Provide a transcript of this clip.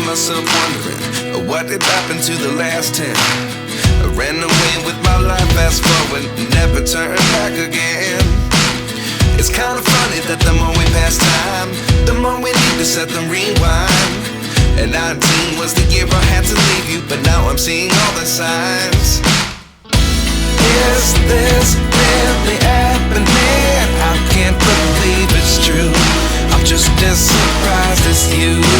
find myself wondering what did happen to the last 10. I ran away with my life, fast forward, never turn back again. It's kind of funny that the more we pass time, the more we need to set them rewind. And 19 was the year I had to leave you, but now I'm seeing all the signs. Is this really happening? I can't believe it's true. I'm just as surprised as you.